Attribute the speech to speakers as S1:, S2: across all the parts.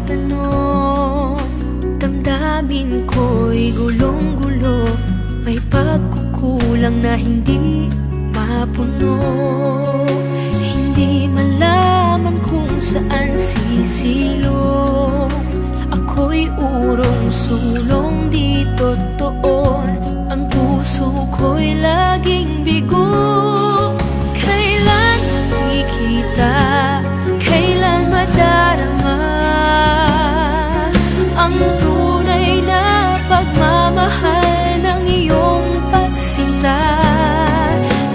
S1: nagtatanong, damdamin ko'y gulong-gulo, may pagkukulang na hindi mapuno. Hindi malaman kung saan sisilong, ako'y urong sulong dito doon. Ang puso ko'y laging bigo, kailan nakikita, kailan madarama ang tunay na pagmamahal ng iyong pagsinta.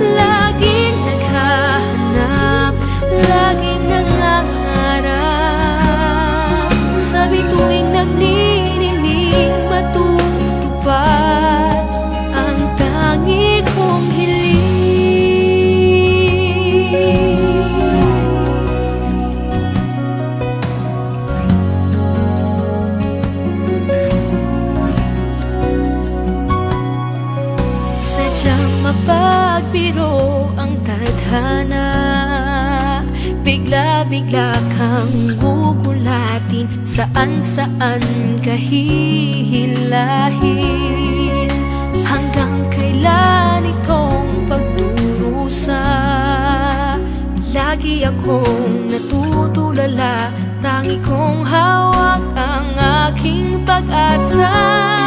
S1: Laging naghahanap, laging nangangarap, sa bituing nagnining matutupad ang tangi kong hiling. Sadyang mapagbiro ang tadhana, bigla-bigla kang gugulatin, saan-saan kahihilahin. Hanggang kailan itong pagdurusa? Lagi akong natutulala, tangi kong hawak ang aking pag-asa.